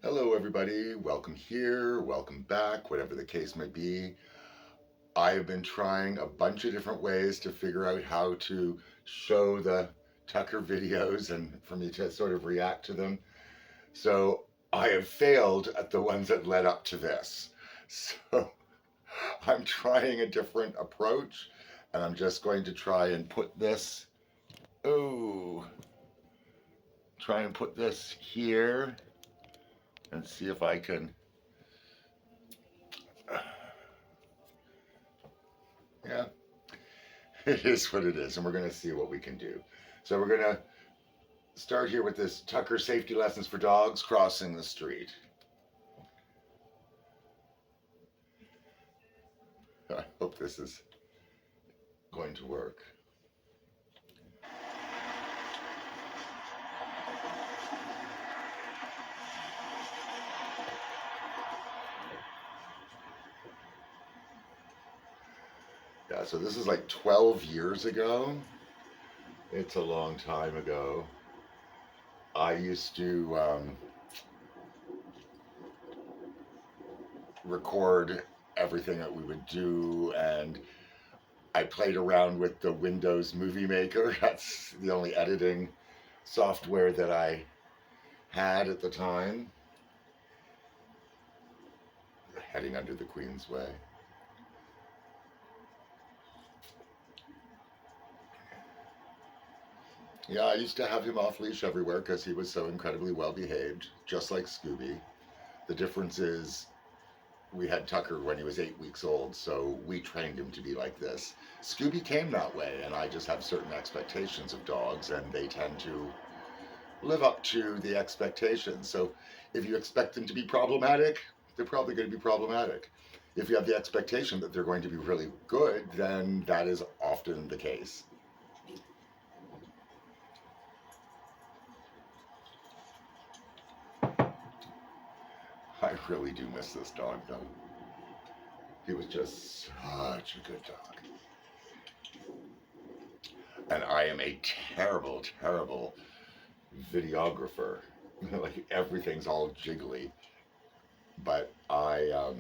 Hello, everybody. Welcome here, welcome back, whatever the case may be. I have been trying a bunch of different ways to figure out how to show the Tucker videos and for me to sort of react to them. So I have failed at the ones that led up to this. So I'm trying a different approach and I'm just going to try and put this, oh, try and put this here and see if I can. Yeah, it is what it is, and we're going to see what we can do. So we're going to start here with this Tucker Safety Lessons for Dogs Crossing the Street. I hope this is going to work. Yeah, so this is like 12 years ago. It's a long time ago. I used to record everything that we would do, and I played around with the Windows Movie Maker. That's the only editing software that I had at the time. Heading under the Queen's Way. Yeah, I used to have him off leash everywhere because he was so incredibly well behaved, just like Scooby. The difference is we had Tucker when he was 8 weeks old, so we trained him to be like this. Scooby came that way, and I just have certain expectations of dogs, and they tend to live up to the expectations. So if you expect them to be problematic, they're probably going to be problematic. If you have the expectation that they're going to be really good, then that is often the case. I really do miss this dog, though. He was just such a good dog. And I am a terrible, terrible videographer. Like everything's all jiggly. But I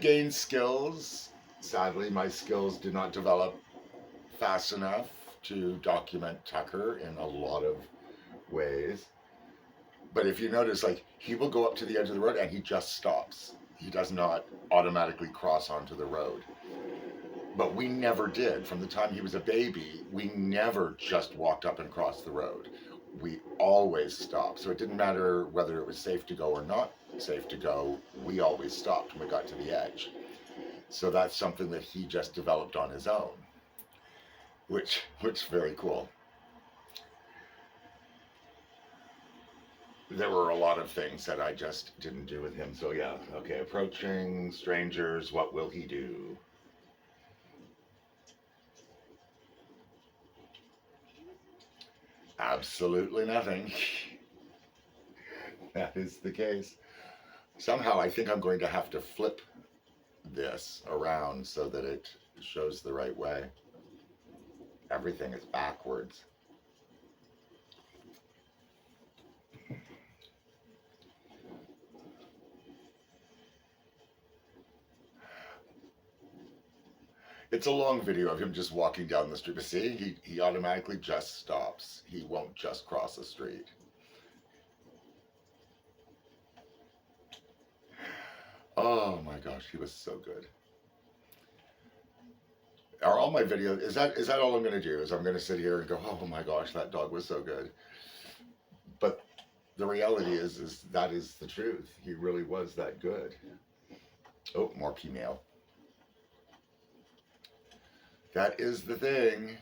gained skills. Sadly, my skills did not develop fast enough to document Tucker in a lot of ways. But if you notice, like, he will go up to the edge of the road and he just stops. He does not automatically cross onto the road. But we never did. From the time he was a baby, we never just walked up and crossed the road. We always stopped. So it didn't matter whether it was safe to go or not safe to go, we always stopped when we got to the edge. So that's something that he just developed on his own, which is very cool. There were a lot of things that I just didn't do with him. So yeah, okay, approaching strangers, what will he do? Absolutely nothing. That is the case. Somehow I think I'm going to have to flip this around so that it shows the right way. Everything is backwards. It's a long video of him just walking down the street. But see, he automatically just stops. He won't just cross the street. Oh my gosh, he was so good. Are all my videos, is that all I'm going to do? Is I'm going to sit here and go, oh my gosh, that dog was so good. But the reality is that is the truth. He really was that good. Oh, more P-mail. That is the thing.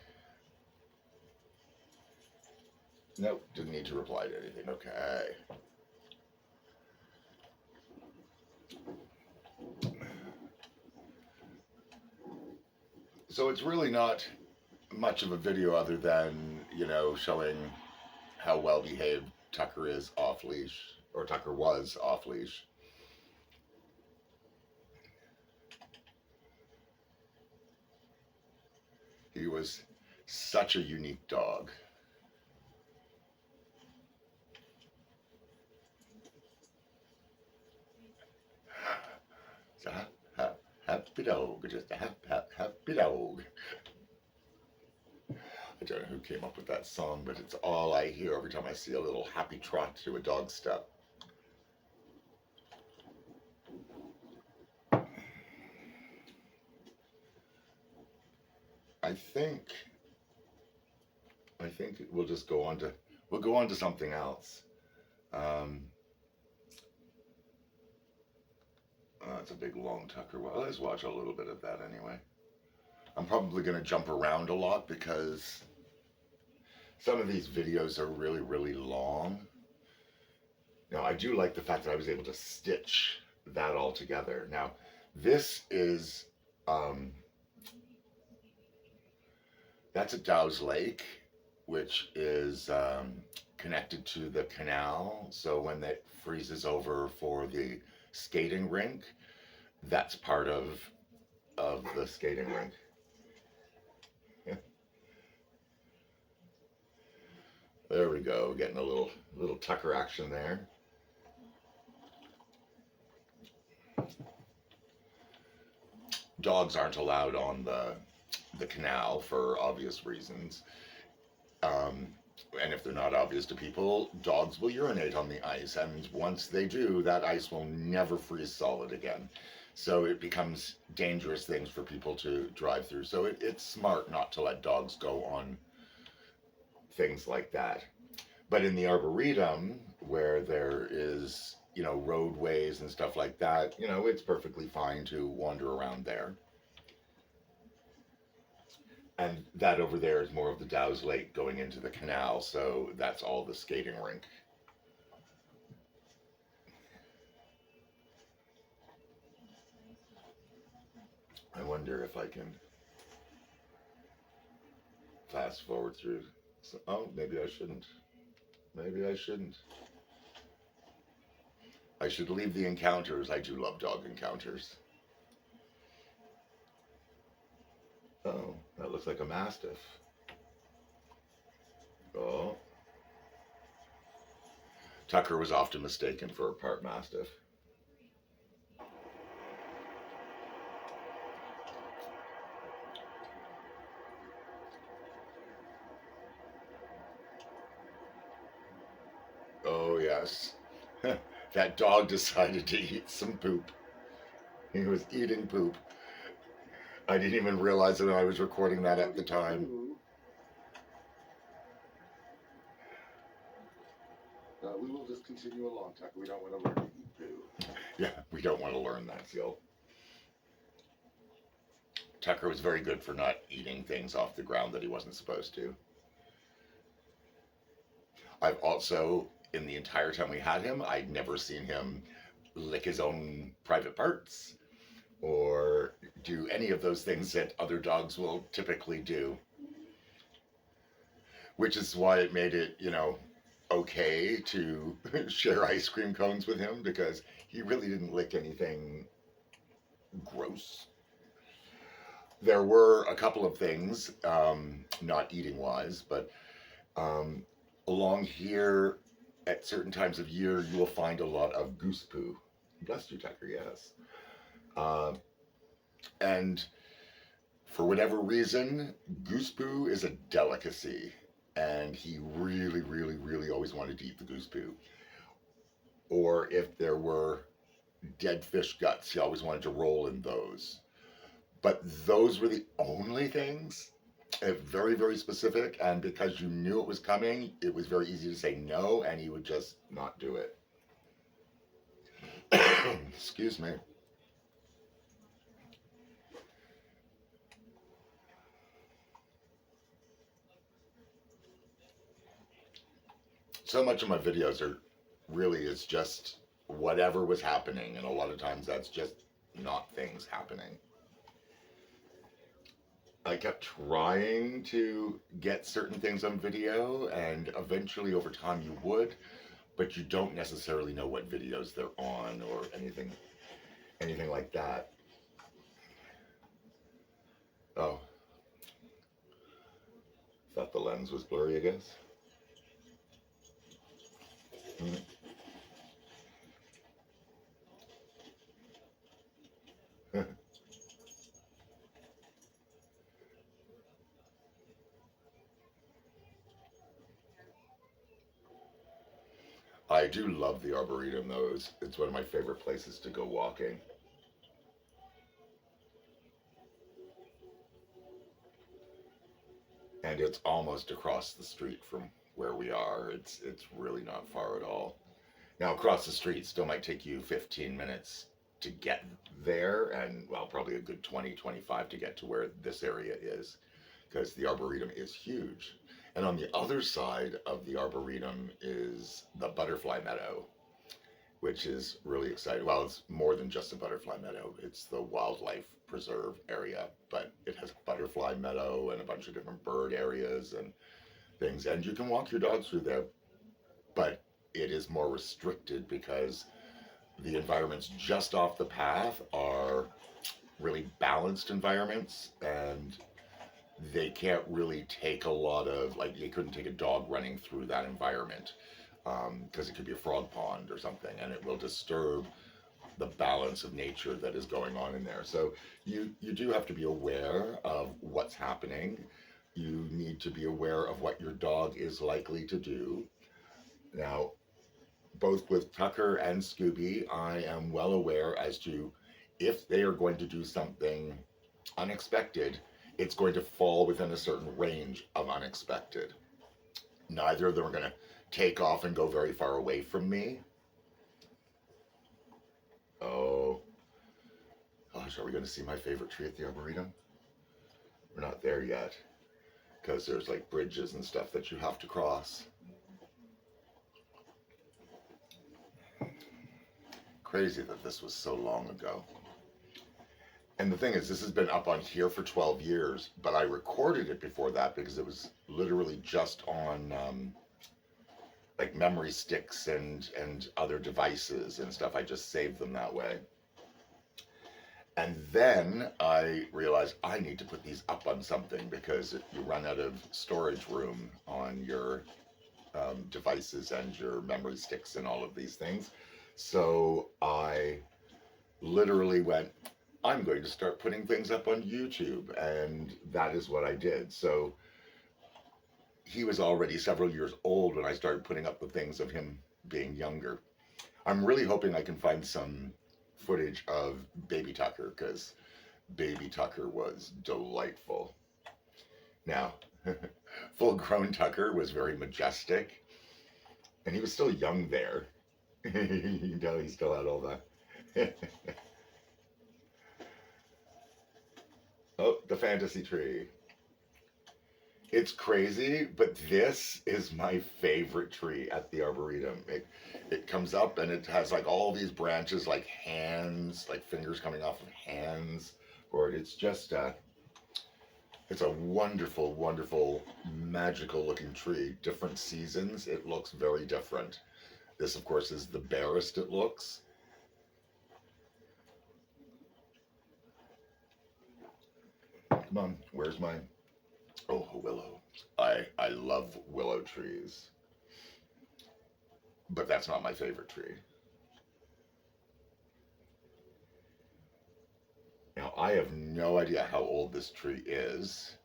Nope, didn't need to reply to anything. Okay. So it's really not much of a video other than, showing how well behaved Tucker is off leash, or Tucker was off leash. He was such a unique dog. happy dog, just a happy dog. I don't know who came up with that song, but it's all I hear every time I see a little happy trot to a dog step. I think we'll just go on to something else. It's a big long tucker. Well, let's watch a little bit of that anyway. I'm probably going to jump around a lot because some of these videos are really, really long. Now, I do like the fact that I was able to stitch that all together. Now, this is, that's a Dow's Lake, which is connected to the canal. So when that freezes over for the skating rink, that's part of the skating rink. There we go, getting a little tucker action there. Dogs aren't allowed on the canal for obvious reasons. And if they're not obvious to people, dogs will urinate on the ice. And once they do, that ice will never freeze solid again. So it becomes dangerous things for people to drive through. So it's smart not to let dogs go on things like that. But in the Arboretum, where there is, roadways and stuff like that, it's perfectly fine to wander around there. And that over there is more of the Dow's Lake going into the canal, so that's all the skating rink. I wonder if I can fast forward through. Oh, maybe I shouldn't. Maybe I shouldn't. I should leave the encounters. I do love dog encounters. Oh, that looks like a Mastiff. Oh. Tucker was often mistaken for a part Mastiff. Oh, yes. That dog decided to eat some poop. He was eating poop. I didn't even realize that I was recording that at the time. We will just continue along, Tucker. We don't want to learn to eat poo. Yeah, we don't want to learn that skill. Tucker was very good for not eating things off the ground that he wasn't supposed to. I've also, in the entire time we had him, I'd never seen him lick his own private parts or do any of those things that other dogs will typically do. Which is why it made it, okay to share ice cream cones with him, because he really didn't lick anything gross. There were a couple of things, not eating wise, but along here at certain times of year, you will find a lot of goose poo. Bless you, Tucker, yes. And for whatever reason, goose poo is a delicacy. And he really, really, really always wanted to eat the goose poo. Or if there were dead fish guts, he always wanted to roll in those. But those were the only things, very, very specific. And because you knew it was coming, it was very easy to say no, and he would just not do it. Excuse me. So much of my videos is just whatever was happening, and a lot of times that's just not things happening. I kept trying to get certain things on video, and eventually over time you would, but you don't necessarily know what videos they're on or anything like that. Oh, thought the lens was blurry, I guess. I do love the Arboretum, though. It's one of my favorite places to go walking. And it's almost across the street from where we are. It's really not far at all. Now, across the street still might take you 15 minutes to get there, and well, probably a good 20, 25 to get to where this area is, because the Arboretum is huge. And on the other side of the Arboretum is the Butterfly Meadow, which is really exciting. Well, it's more than just a butterfly meadow, it's the wildlife preserve area, but it has a butterfly meadow and a bunch of different bird areas and things. And you can walk your dogs through there, but it is more restricted because the environments just off the path are really balanced environments, and they can't really take a lot of, like, you couldn't take a dog running through that environment because it could be a frog pond or something, and it will disturb the balance of nature that is going on in there. So you do have to be aware of what's happening. You need to be aware of what your dog is likely to do. Now, both with Tucker and Scooby, I am well aware as to if they are going to do something unexpected, it's going to fall within a certain range of unexpected. Neither of them are going to take off and go very far away from me. Oh, gosh, are we going to see my favorite tree at the Arboretum? We're not there yet, because there's like bridges and stuff that you have to cross. Crazy that this was so long ago. And the thing is, this has been up on here for 12 years, but I recorded it before that because it was literally just on like memory sticks and other devices and stuff. I just saved them that way. And then I realized I need to put these up on something because you run out of storage room on your devices and your memory sticks and all of these things. So I literally went, I'm going to start putting things up on YouTube. And that is what I did. So he was already several years old when I started putting up the things of him being younger. I'm really hoping I can find some footage of Baby Tucker because Baby Tucker was delightful. Now, full grown Tucker was very majestic, and he was still young there. You know, he still had all that. Oh, the fantasy tree. It's crazy, but this is my favorite tree at the Arboretum. It comes up and it has like all these branches, like hands, like fingers coming off of hands. Or it's just it's a wonderful, wonderful, magical looking tree. Different seasons, it looks very different. This, of course, is the barest it looks. Come on, where's my... Oh, a willow. I love willow trees. But that's not my favorite tree. Now, I have no idea how old this tree is.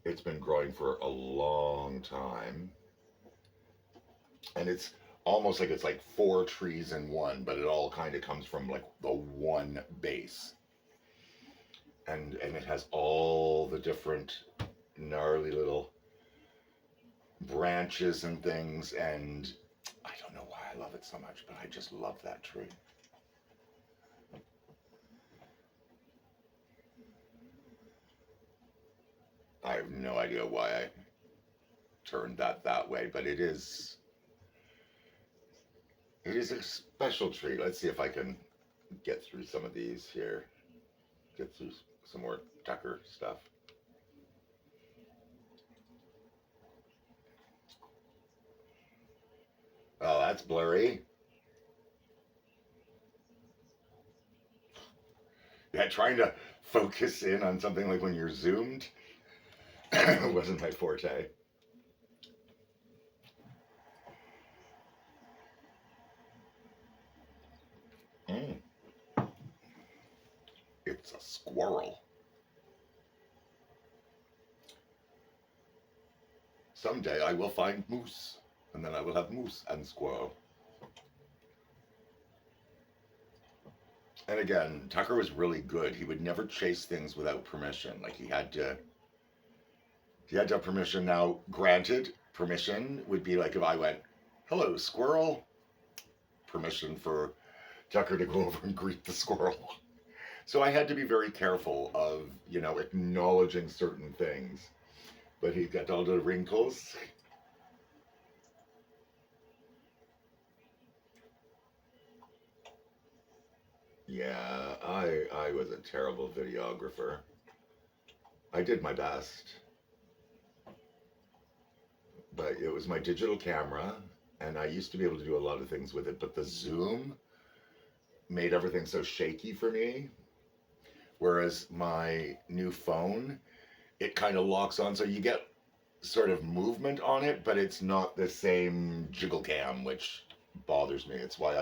It's been growing for a long time. And it's almost like it's like four trees in one, but it all kind of comes from like the one base. And it has all the different gnarly little branches and things, and I don't know why I love it so much, but I just love that tree. I have no idea why I turned that way, but it is a special tree. Let's see if I can get through some of these here. Get through some more Tucker stuff. Oh, that's blurry. Yeah, trying to focus in on something like when you're zoomed wasn't my forte. Mm, it's a squirrel. Someday I will find moose, and then I will have moose and squirrel. And again, Tucker was really good. He would never chase things without permission. Like he had to have permission. Now, granted, permission would be like if I went, "Hello, squirrel." Permission for Tucker to go over and greet the squirrel. So I had to be very careful of, acknowledging certain things. But he got all the wrinkles. Yeah, I was a terrible videographer. I did my best, but it was my digital camera, and I used to be able to do a lot of things with it, but the zoom made everything so shaky for me. Whereas my new phone, it kind of locks on, so you get sort of movement on it, but it's not the same jiggle cam, which bothers me. It's why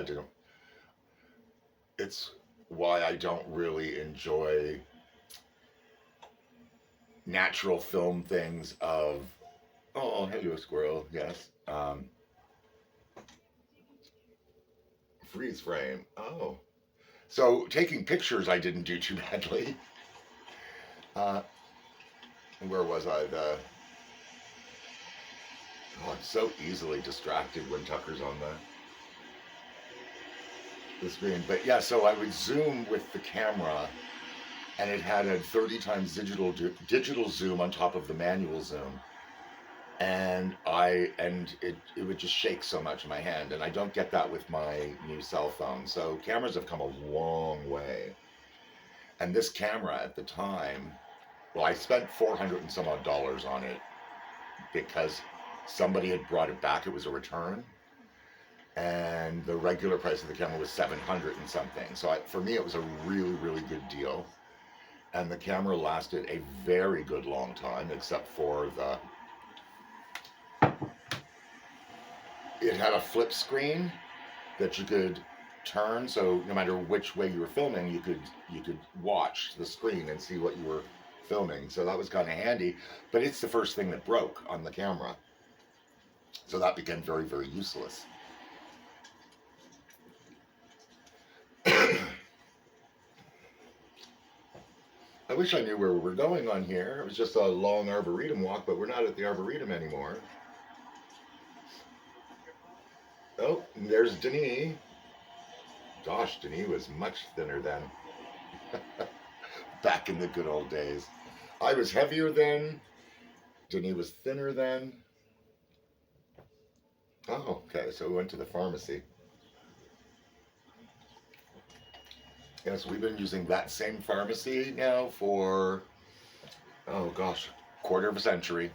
I don't really enjoy natural film things of, oh, hello, squirrel, yes. Freeze frame. Oh. So taking pictures I didn't do too badly. Uh, where was I? I'm so easily distracted when Tucker's on the screen. But yeah, so I would zoom with the camera, and it had a 30 times digital zoom on top of the manual zoom. And it would just shake so much in my hand, and I don't get that with my new cell phone. So cameras have come a long way. And this camera at the time, well, I spent 400 and some odd dollars on it because somebody had brought it back. It was a return, and the regular price of the camera was 700 and something. So for me, it was a really, really good deal. And the camera lasted a very good long time, except for it had a flip screen that you could turn, so no matter which way you were filming, you could watch the screen and see what you were filming. So that was kind of handy. But it's the first thing that broke on the camera, so that became very, very useless. I wish I knew where we were going on here. It was just a long arboretum walk, but we're not at the arboretum anymore. Oh, there's Denis. Gosh, Denis was much thinner then. Back in the good old days. I was heavier then. Denis was thinner then. Oh, okay, so we went to the pharmacy. Yes, we've been using that same pharmacy now for, oh gosh, quarter of a century.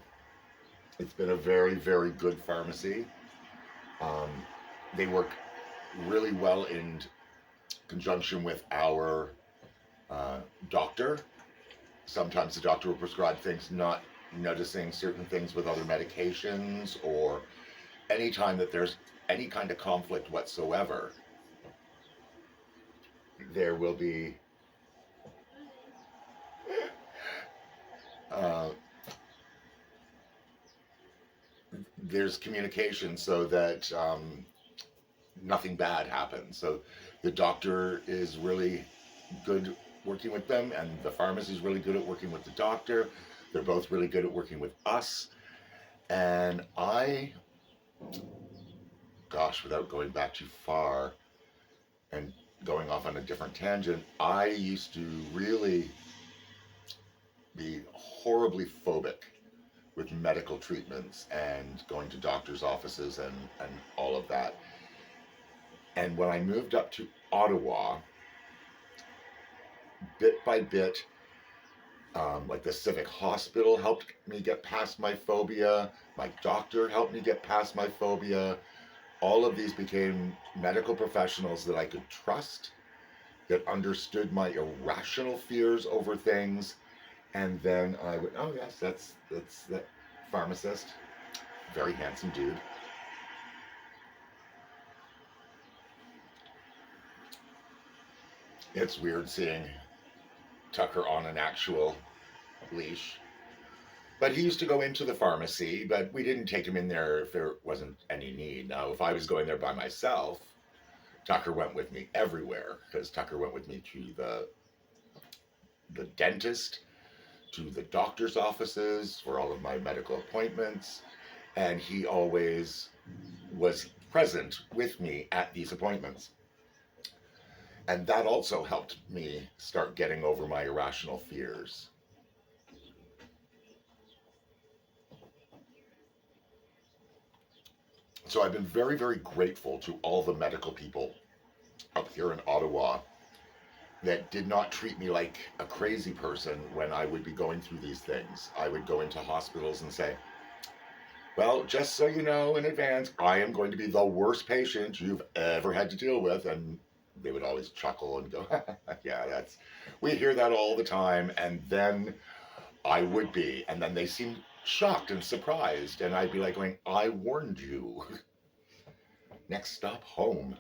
It's been a very, very good pharmacy. Um, they work really well in conjunction with our doctor. Sometimes the doctor will prescribe things not noticing certain things with other medications, or anytime that there's any kind of conflict whatsoever, there will be uh, there's communication so that nothing bad happens. So the doctor is really good working with them, and the pharmacy is really good at working with the doctor. They're both really good at working with us. And gosh, without going back too far and going off on a different tangent, I used to really be horribly phobic with medical treatments and going to doctor's offices and all of that. And when I moved up to Ottawa, bit by bit, like the Civic Hospital helped me get past my phobia. My doctor helped me get past my phobia. All of these became medical professionals that I could trust, that understood my irrational fears over things. And then I went, oh yes, that's that pharmacist, very handsome dude. It's weird seeing Tucker on an actual leash. But he used to go into the pharmacy, but we didn't take him in there if there wasn't any need. Now, if I was going there by myself, Tucker went with me everywhere because Tucker went with me to the dentist, to the doctor's offices for all of my medical appointments, and he always was present with me at these appointments. And that also helped me start getting over my irrational fears. So I've been very, very grateful to all the medical people up here in Ottawa that did not treat me like a crazy person when I would be going through these things. I would go into hospitals and say, well, just so you know in advance, I am going to be the worst patient you've ever had to deal with. And they would always chuckle and go, yeah, we hear that all the time. And then I would be. And then they seemed shocked and surprised. And I'd be like going, I warned you. Next stop, home.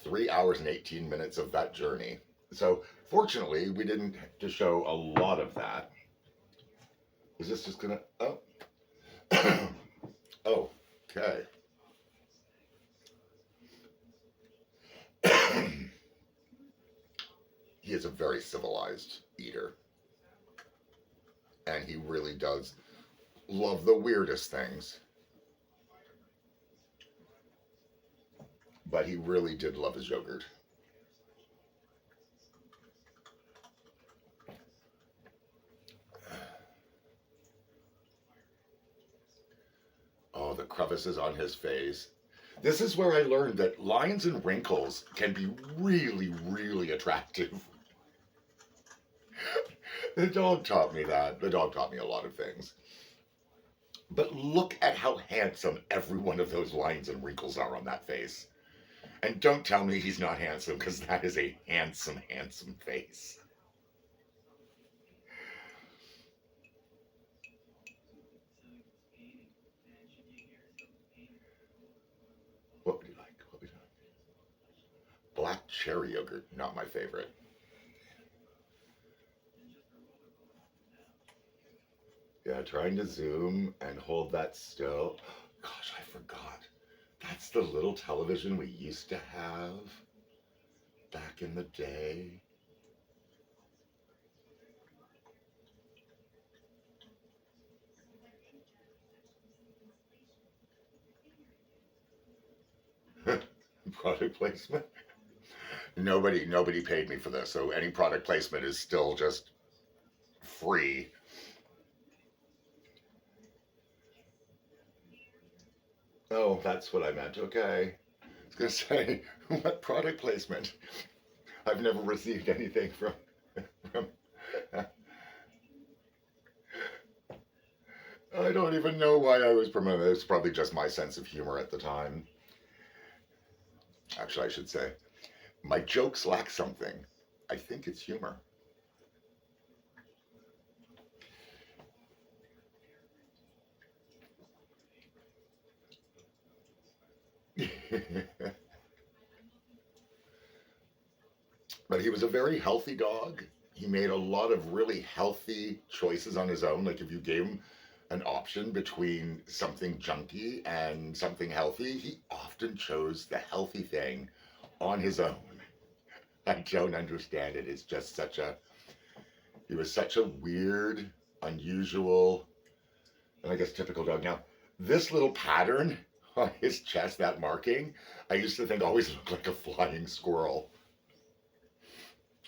3 hours and 18 minutes of that journey. So fortunately, we didn't have to show a lot of that. Is this just gonna, oh. Oh, okay. He is a very civilized eater. And he really does love the weirdest things. But he really did love his yogurt. Oh, the crevices on his face. This is where I learned that lines and wrinkles can be really, really attractive. The dog taught me that. The dog taught me a lot of things. But look at how handsome every one of those lines and wrinkles are on that face. And don't tell me he's not handsome, because that is a handsome, handsome face. What would you like? What would you like? Black cherry yogurt, not my favorite. Yeah, trying to zoom and hold that still. Gosh, I forgot. That's the little television we used to have back in the day. Product placement. Nobody paid me for this, so any product placement is still just free. Oh, that's what I meant. Okay. I was gonna say, what product placement? I've never received anything from I don't even know why I was promoting it. It's probably just my sense of humor at the time. Actually, I should say, my jokes lack something. I think it's humor. But he was a very healthy dog. He made a lot of really healthy choices on his own. Like if you gave him an option between something junky and something healthy, he often chose the healthy thing on his own. I don't understand it. It's just he was such a weird, unusual, and I guess typical dog. Now, this little pattern on his chest, that marking, I used to think always looked like a flying squirrel.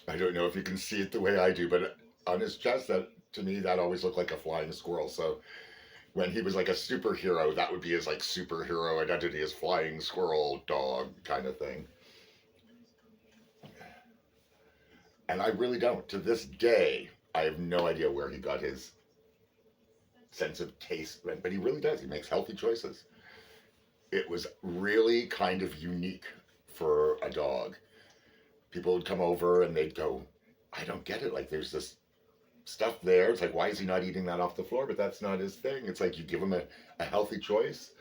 I don't know if you can see it the way I do, but on his chest, that to me, that always looked like a flying squirrel. So when he was like a superhero, that would be his like superhero identity as flying squirrel dog kind of thing. And I really don't. To this day, I have no idea where he got his sense of taste, but he really does. He makes healthy choices. It was really kind of unique for a dog. People would come over and they'd go, I don't get it. Like, there's this stuff there. It's like, why is he not eating that off the floor? But that's not his thing. It's like you give him a healthy choice.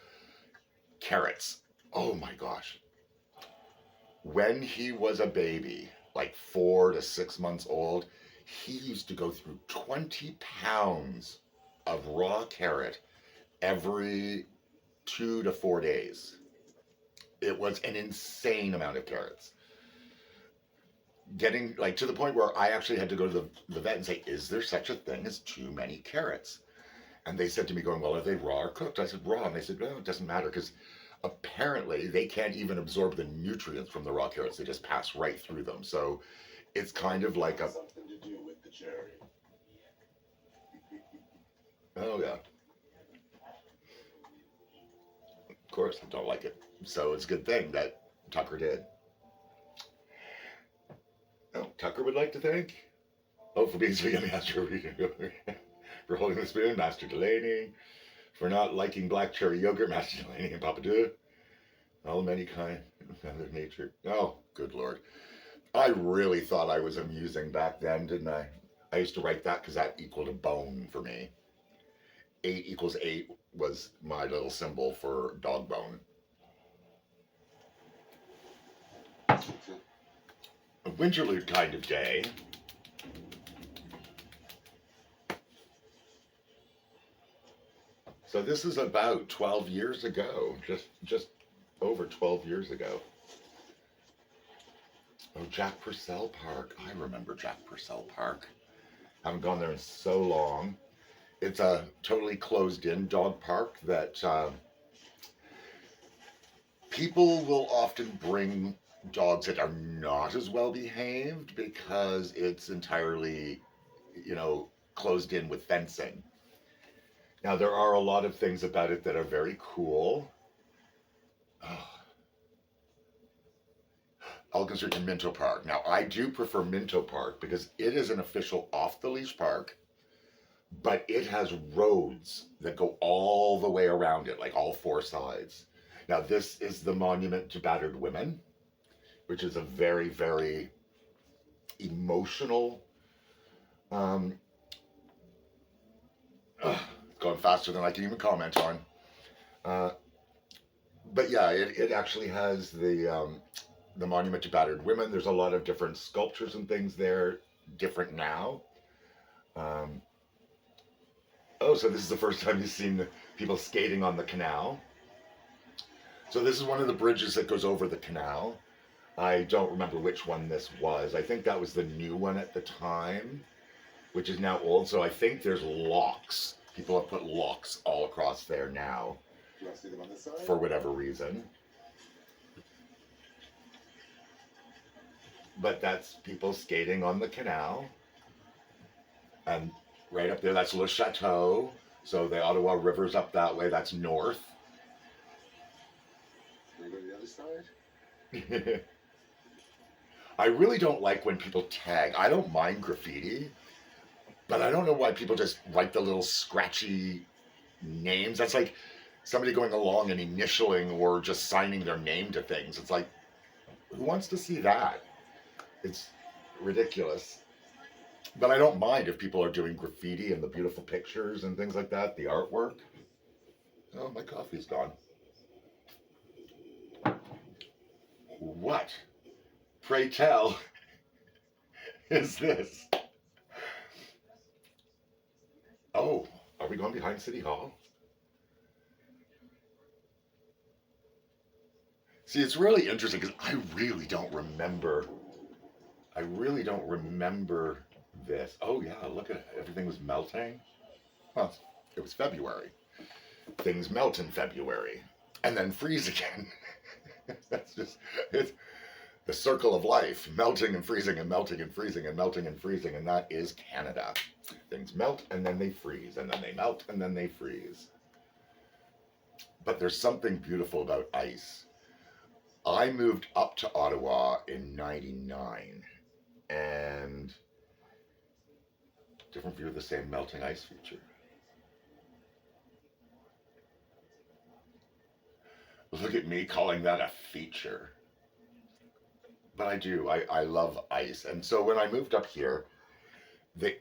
Carrots. Oh my gosh. When he was a baby, like 4 to 6 months old, He used to go through 20 pounds of raw carrot every 2 to 4 days. It was an insane amount of carrots. Getting like to the point where I actually had to go to the vet and say, is there such a thing as too many carrots? And they said to me, going, well, are they raw or cooked? I said, raw. And they said, no, it doesn't matter because apparently they can't even absorb the nutrients from the raw carrots. They just pass right through them. So it's kind of like a. Something to do with the cherry. Oh, yeah. Of course, I don't like it. So it's a good thing that Tucker did. Oh, Tucker would like to thank. Oh, for being so yummy, Master for holding the spoon, Master Delaney. For not liking black cherry yogurt, Master Delaney and Papa Do. All the many kind of Mother Nature. Oh, good Lord. I really thought I was amusing back then, didn't I? I used to write that because that equaled a bone for me. 8 equals 8 was my little symbol for dog bone. A winterlude kind of day. So this is about 12 years ago, just over 12 years ago. Oh, Jack Purcell Park. I remember Jack Purcell Park. Haven't gone there in so long. It's a totally closed-in dog park that people will often bring dogs that are not as well behaved because it's entirely, closed in with fencing. Now, there are a lot of things about it that are very cool. Oh, Elgin Street and Minto Park. Now, I do prefer Minto Park because it is an official off-the-leash park, but it has roads that go all the way around it, like all 4 sides. Now, this is the Monument to Battered Women, which is a very, very emotional. Um, Going faster than I can even comment on. Uh, but yeah, it actually has the Monument to Battered Women. There's a lot of different sculptures and things there, different now. Um, oh, so this is the first time you've seen the people skating on the canal. So this is one of the bridges that goes over the canal. I don't remember which one this was. I think that was the new one at the time, which is now old. So I think there's locks. People have put locks all across there now. You want to see them on this side? For whatever reason. But that's people skating on the canal. And right up there, that's Le Chateau. So the Ottawa River's up that way. That's north. Can we go to the other side? I really don't like when people tag. I don't mind graffiti, but I don't know why people just write the little scratchy names. That's like somebody going along and initialing or just signing their name to things. It's like, who wants to see that? It's ridiculous. But I don't mind if people are doing graffiti and the beautiful pictures and things like that, the artwork. Oh, my coffee's gone. What, pray tell, is this? Oh, are we going behind City Hall? See, it's really interesting because I really don't remember. I really don't remember this. Oh yeah, look at it. Everything was melting. Well, it was February. Things melt in February and then freeze again. That's just it's the circle of life, melting and freezing and melting and freezing and melting and freezing, and that is Canada. Things melt and then they freeze, and then they melt and then they freeze. But there's something beautiful about ice. I moved up to Ottawa in '99, and different view of the same melting ice feature. Look at me calling that a feature. But I do. I love ice. And so when I moved up here, the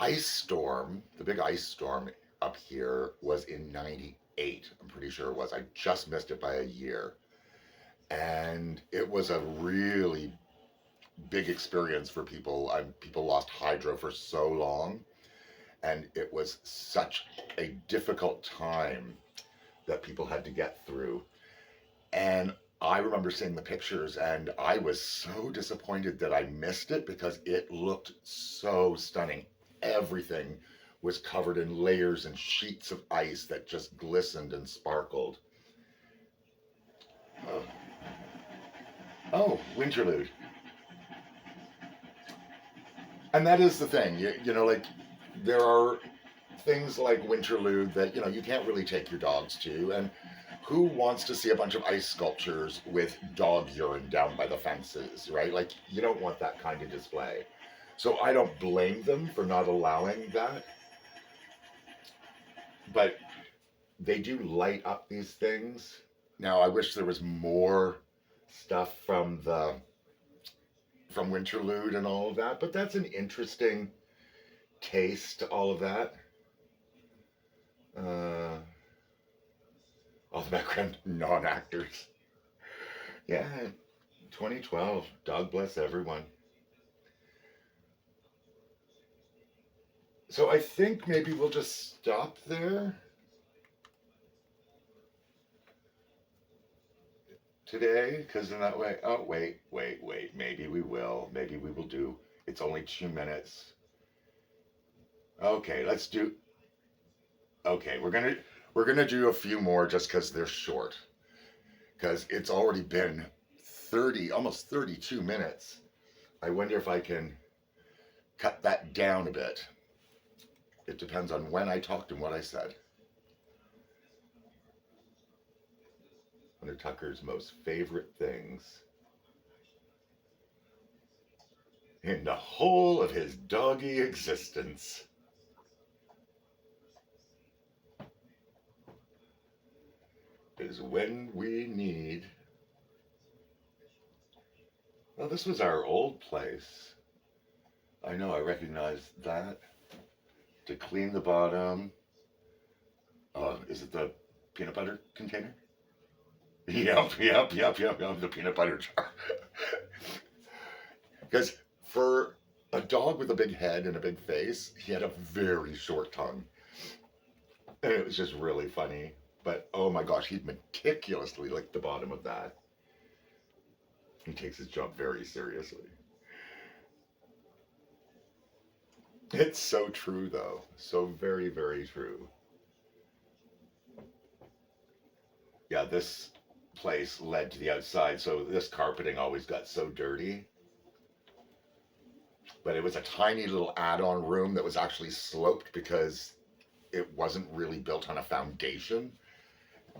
ice storm, the big ice storm up here was in '98. I'm pretty sure it was. I just missed it by a year. And it was a really big experience for people. People lost Hydro for so long, and it was such a difficult time that people had to get through. And I remember seeing the pictures, and I was so disappointed that I missed it because it looked so stunning. Everything was covered in layers and sheets of ice that just glistened and sparkled. Oh, oh, Winterlude. And that is the thing, like there are things like Winterlude that you can't really take your dogs to, and who wants to see a bunch of ice sculptures with dog urine down by the fences, right? Like you don't want that kind of display. So I don't blame them for not allowing that, but they do light up these things. Now I wish there was more stuff from Winterlude and all of that, but that's an interesting taste, all of that. Uh, all the background non-actors. Yeah, 2012. God bless everyone. So I think maybe we'll just stop there today, because in that way. Oh, wait. Maybe we will. Maybe we will do. It's only 2 minutes. Okay, let's do. Okay, we're gonna do a few more just because they're short. Because it's already been 30, almost 32 minutes. I wonder if I can cut that down a bit. It depends on when I talked and what I said. One of Tucker's most favorite things in the whole of his doggy existence is when we need. Well, this was our old place. I know, I recognize that. To clean the bottom. Is it the peanut butter container? Yep. The peanut butter jar. Because for a dog with a big head and a big face, he had a very short tongue. And it was just really funny. But oh my gosh, he'd meticulously lick the bottom of that. He takes his job very seriously. It's so true, though. So very, very true. Yeah, this place led to the outside, so this carpeting always got so dirty. But it was a tiny little add on room that was actually sloped because it wasn't really built on a foundation.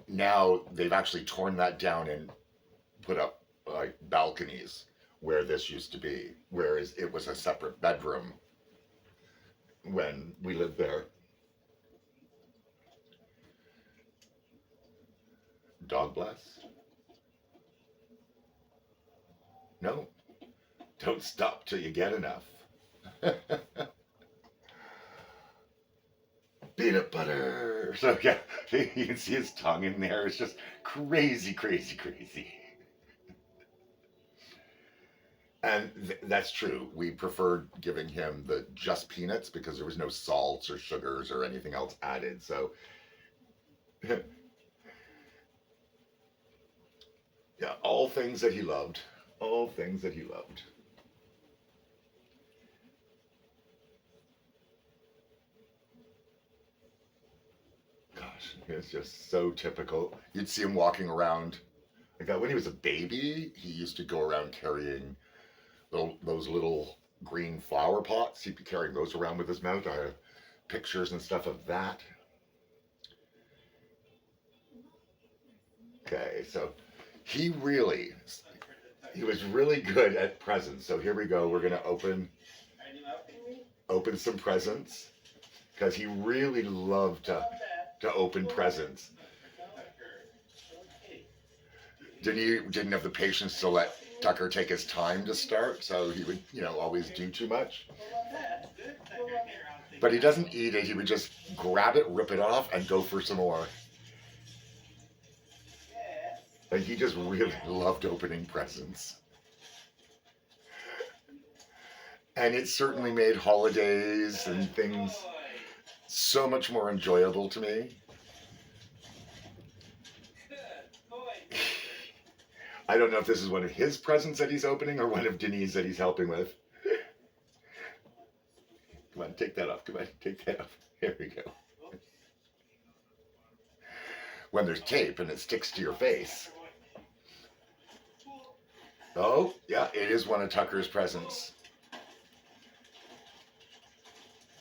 Now they've actually torn that down and put up like balconies where this used to be, whereas it was a separate bedroom when we lived there. Dog bless? No, don't stop till you get enough. Peanut butter. So yeah, you can see his tongue in there. It's just crazy, crazy, crazy. And that's true. We preferred giving him the just peanuts because there was no salts or sugars or anything else added. So yeah, all things that he loved. All things that he loved. Gosh, it's just so typical. You'd see him walking around like that. When he was a baby, he used to go around carrying those little green flower pots. He'd be carrying those around with his mouth. I have pictures and stuff of that. Okay, so he really, he was really good at presents. So here we go. We're gonna open some presents because he really loved to open presents. Didn't have the patience to let Tucker take his time to start, so he would always do too much. But he doesn't eat it. He would just grab it, rip it off, and go for some more. And he just really loved opening presents. And it certainly made holidays and things so much more enjoyable to me. I don't know if this is one of his presents that he's opening or one of Denise that he's helping with. Come on, take that off. Come on, take that off. Here we go. When there's tape and it sticks to your face. Oh, yeah, it is one of Tucker's presents.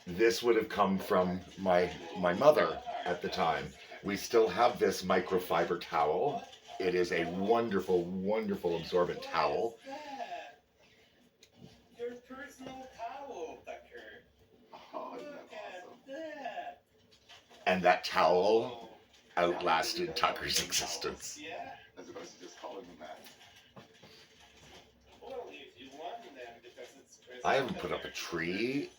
This would have come from my mother at the time. We still have this microfiber towel. It is a wonderful, wonderful absorbent towel. Your personal towel, Tucker. Oh, isn't that awesome? That. And that towel outlasted Tucker's existence. Yeah. As opposed to just calling them that. Well, if you want them because it's Christmas. I haven't put up a tree,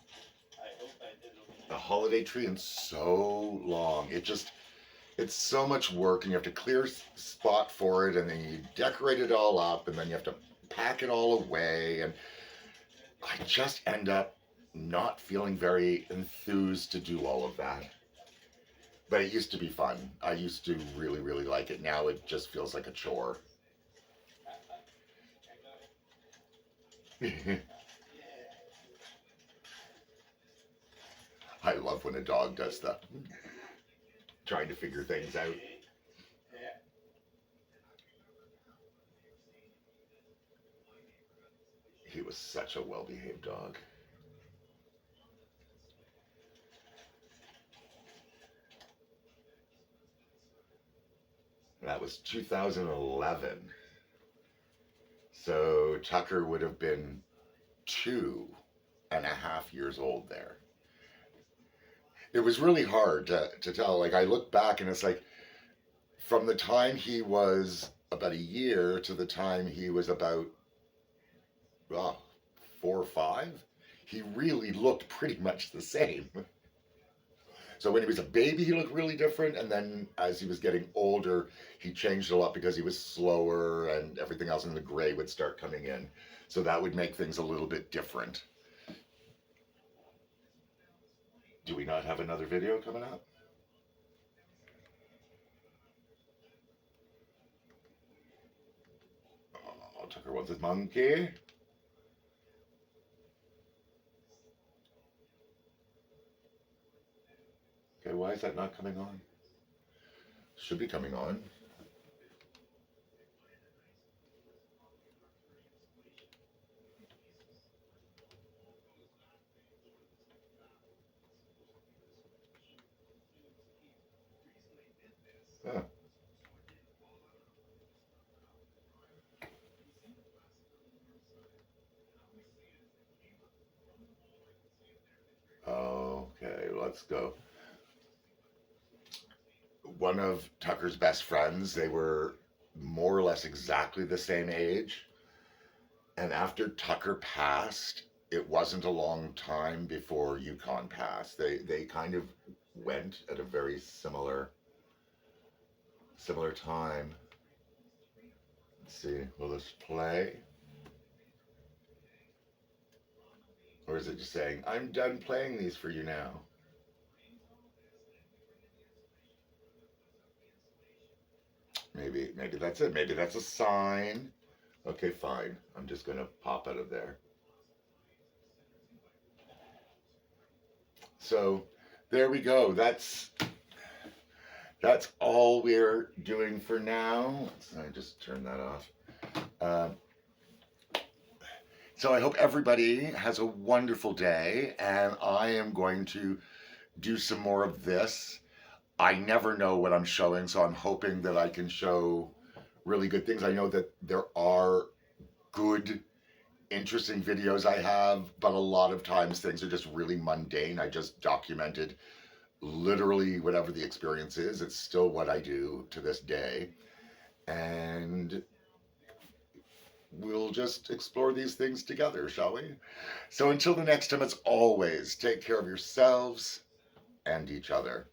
I hope I did. a holiday tree, in so long. It's so much work, and you have to clear spot for it, and then you decorate it all up, and then you have to pack it all away, and I just end up not feeling very enthused to do all of that. But it used to be fun. I used to really, really like it. Now it just feels like a chore. I love when a dog does that. Trying to figure things out. He was such a well-behaved dog. That was 2011. So Tucker would have been 2.5 years old there. It was really hard to tell. Like, I look back and it's like, from the time he was about a year to the time he was about 4 or 5, he really looked pretty much the same. So when he was a baby, he looked really different, and then as he was getting older, he changed a lot because he was slower and everything else, and the gray would start coming in. So that would make things a little bit different. Do we not have another video coming up? Oh, Tucker wants his monkey. Okay, why is that not coming on? Should be coming on. Huh. Okay, let's go. One of Tucker's best friends, they were more or less exactly the same age. And after Tucker passed, it wasn't a long time before Yukon passed. They kind of went at a very similar time. Let's see, will this play? Or is it just saying, I'm done playing these for you now? Maybe that's it. Maybe that's a sign. Okay, fine. I'm just gonna pop out of there. So there we go. That's all we're doing for now. I just turn that off. So I hope everybody has a wonderful day, and I am going to do some more of this. I never know what I'm showing, so I'm hoping that I can show really good things. I know that there are good, interesting videos I have, but a lot of times things are just really mundane. I just documented literally whatever the experience is. It's still what I do to this day. And we'll just explore these things together, shall we? So until the next time, as always, take care of yourselves and each other.